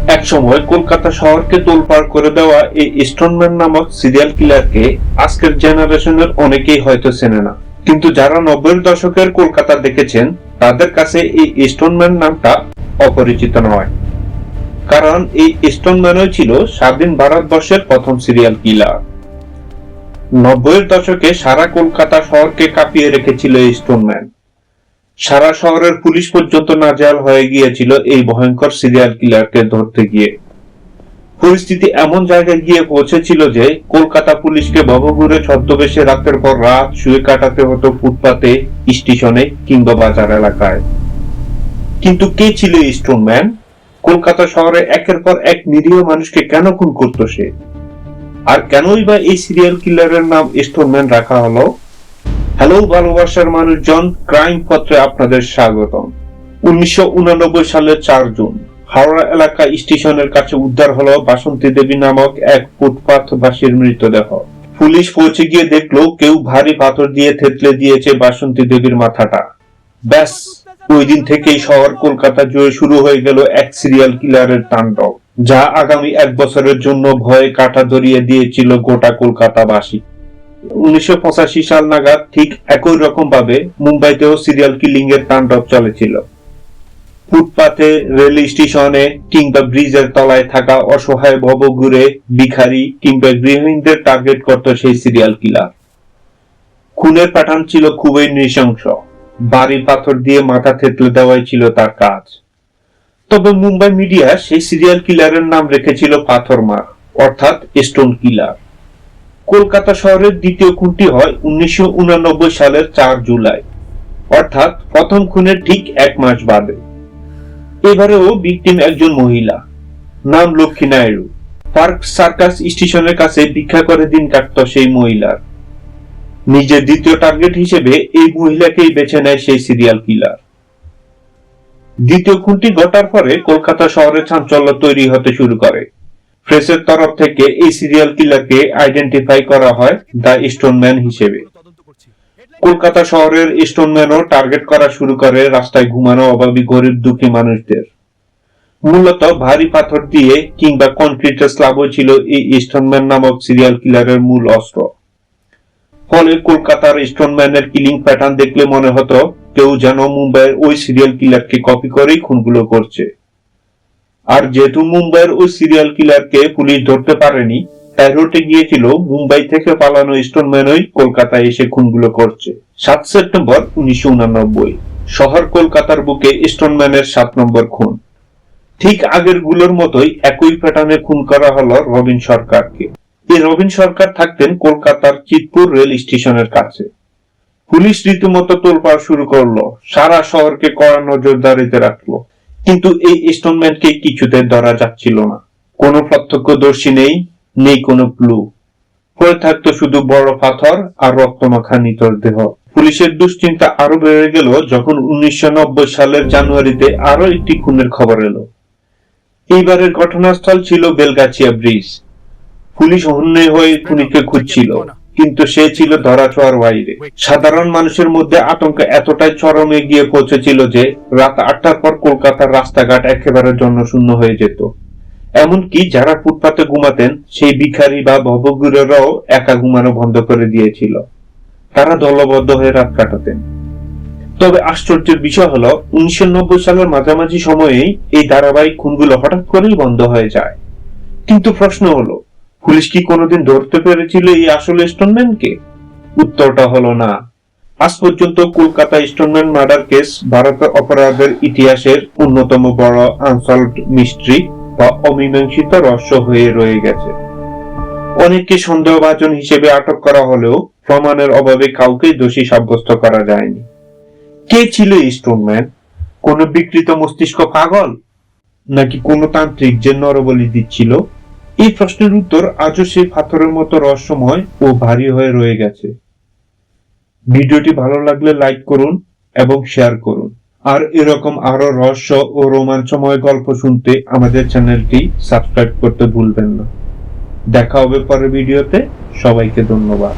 এক সময় কলকাতা শহরকে তোলপাড় করে দেওয়া এই স্টোনম্যান নামক সিরিয়াল কিলারকে আজকের জেনারেশনের অনেকেই হয়তো চেনে না, কিন্তু যারা 90-এর দশকের কলকাতা দেখেছেন তাদের কাছে এই স্টোনম্যান নামটা অপরিচিত নয়। কারণ এই স্টোনম্যানই ছিল স্বাধীন ভারতবর্ষের প্রথম সিরিয়াল কিলার। 90-এর দশকে সারা কলকাতা শহরকে কাঁপিয়ে রেখেছিল এই স্টোনম্যান। সারা শহরের পুলিশ পর্যন্ত নাজেহাল হয়ে গিয়েছিল এই ভয়ঙ্কর সিরিয়াল কিলারকে ধরতে গিয়ে। পরিস্থিতি এমন জায়গায় গিয়ে পৌঁছেছিল যে কলকাতা পুলিশকে ভবঘুরে ছদ্মবেশে রাতের পর রাত শুয়ে কাটাতে হতো ফুটপাতে, স্টেশনে কিংবা বাজার এলাকায়। কিন্তু কে ছিল এই স্টোনম্যান? কলকাতা শহরে একের পর এক নিরীহ মানুষকে কেন খুন করত সে? আর কেনই বা এই সিরিয়াল কিলারের নাম স্টোনম্যান রাখা হলো? হ্যালো ভালোবাসার মানুষজন, ক্রাইম পত্রে আপনাদের স্বাগতম। 1989 সালের 4 জুন হাওড়া এলাকা স্টেশনের কাছে উদ্ধার হলো বাসন্তী দেবী নামক এক ফুটপাথবাসীর মৃতদেহ। পুলিশ পৌঁছে গিয়ে দেখলো কেউ ভারী পাথর দিয়ে থেতলে দিয়েছে বাসন্তী দেবীর মাথাটা। ব্যাস, ওই দিন থেকেই শহর কলকাতা জুড়ে শুরু হয়ে গেল এক সিরিয়াল কিলারের তাণ্ডব, যা আগামী 1 বছরের জন্য ভয়ে কাঁটা ধরিয়ে দিয়েছিল গোটা কলকাতাবাসী। 1985 সাল নাগাদ ঠিক একই রকম ভাবে মুম্বাইতেও সিরিয়াল কিলিং এর তাণ্ডব চলেছিল। ফুটপাতে, রেল স্টেশনে কিংবা ব্রিজের তলায় থাকা অসহায় ভবঘুরে, ভিখারি কিংবা গৃহহীনদের টার্গেট করত সেই সিরিয়াল কিলার। খুনের প্যাটার্ন ছিল খুবই নৃশংস। ভারী পাথর দিয়ে মাথা থেতলে দেওয়াই ছিল তার কাজ। তবে মুম্বাই মিডিয়া সেই সিরিয়াল কিলারের নাম রেখেছিল পাথরমার, অর্থাৎ স্টোন কিলার। কলকাতা শহরের দ্বিতীয় খুনটি হয় 1989 সালের 4 জুলাই, অর্থাৎ প্রথম খুনের ঠিক 1 মাস বাদে। এবারেও ভিকটিম একজন মহিলা, নাম লক্ষ্মী নাইডু। পার্ক সার্কাস স্টেশনের কাছে ভিক্ষা করে দিন কাটত সেই মহিলার। নিজের দ্বিতীয় টার্গেট হিসেবে এই মহিলাকেই বেছে নেয় সেই সিরিয়াল কিলার। দ্বিতীয় খুনটি ঘটার পরে কলকাতা শহরে চাঞ্চল্য তৈরি হতে শুরু করে। প্রেসের তরফ থেকে এই সিরিয়াল কিলারকে আইডেন্টিফাই করা হয় দ্য স্টোনম্যান হিসেবে। কলকাতা শহরের স্টোনম্যানও টার্গেট করা শুরু করে রাস্তায় ঘুমানো অভাবী গরিব দুঃখী মানুষদের। মূলত ভারী পাথর দিয়ে কিংবা কনক্রিটের স্ল্যাবও ছিল এই স্টোনম্যান নামক সিরিয়াল কিলারের মূল অস্ত্র। ফলে কলকাতার স্টোনম্যানের কিলিং প্যাটার্ন দেখলে মনে হতো কেউ যেন মুম্বাইয়ের ওই সিরিয়াল কিলারকে কপি করেই খুনগুলো করছে। আর যেহেতু মুম্বাইয়ের ওই সিরিয়াল কিলারকে পুলিশ ধরতে পারেনি, তাই রটে গিয়েছিল মুম্বাই থেকে পালানো স্টোনম্যানই কলকাতায় এসে খুনগুলো করছে। 7 সেপ্টেম্বর 1989 শহর কলকাতার বুকে স্টোনম্যানের 7 নম্বর খুন। ঠিক আগের গুলোর মতোই একই প্যাটার্নে খুন করা হলো রবিন সরকারকে। এই রবিন সরকার থাকতেন কলকাতার চিতপুর রেল স্টেশনের কাছে। পুলিশ রীতিমতো তোলপাড় শুরু করলো, সারা শহরকে কড়া নজরদারিতে রাখলো। কিন্তু এই স্টোনম্যানকে কিছুতে ধরা যাচ্ছিল না। কোনো প্রত্যক্ষদর্শী নেই, নেই কোনো ক্লু। পড়ে থাকতো শুধু বড় পাথর আর রক্তমাখা নিথর দেহ। পুলিশের দুশ্চিন্তা আরো বেড়ে গেল যখন 1990 সালের জানুয়ারিতে আরো একটি খুনের খবর এলো। এইবারের ঘটনাস্থল ছিল বেলগাছিয়া ব্রিজ। পুলিশ হন্যে হয়ে খুনিকে খুঁজছিল, কিন্তু সে ছিল ধরাছোঁয়ার বাইরে। সাধারণ মানুষের মধ্যে আতঙ্ক এতটাই চরমে গিয়ে পৌঁছেছিল যে রাত 8টার পর কলকাতার রাস্তাঘাট একেবারে জনশূন্য হয়ে যেত। এমনকি যারা ফুটপাতে ঘুমাতেন সেই ভিখারি বা ভবঘুরেরাও একা ঘুমানো বন্ধ করে দিয়েছিল। তারা দলবদ্ধ হয়ে রাত কাটাতেন। তবে আশ্চর্যের বিষয় হলো 1990 সালের মাঝামাঝি সময়েই এই ধারাবাহিক খুনগুলো হঠাৎ করেই বন্ধ হয়ে যায়। কিন্তু প্রশ্ন হলো, পুলিশ কি কোনোদিন ধরতে পেরেছিল এই আসলে স্টোনম্যানকে? উত্তরটা হলো না। আজ পর্যন্ত কলকাতা স্টোনম্যান মার্ডার কেস ভারতের অপরাধের ইতিহাসের অন্যতম বড় আনসলভড মিস্ট্রি বা অমীমাংসিত রহস্য হয়ে রয়ে গেছে। অনেককে সন্দেহভাজন হিসেবে আটক করা হলেও প্রমাণের অভাবে কাউকে দোষী সাব্যস্ত করা যায়নি। কে ছিল স্টোনম্যান? কোন বিকৃত মস্তিষ্ক পাগল, নাকি কোন তান্ত্রিক যে নরবলি দিচ্ছিল? এই প্রশ্নের উত্তর আজও সেই পাথরের মতো রহস্যময় ও ভারী হয়ে রয়ে গেছে। ভিডিওটি ভালো লাগলে লাইক করুন এবং শেয়ার করুন। আর এরকম আরো রহস্য ও রোমাঞ্চময় গল্প শুনতে আমাদের চ্যানেলটি সাবস্ক্রাইব করতে ভুলবেন না। দেখা হবে পরের ভিডিওতে। সবাইকে ধন্যবাদ।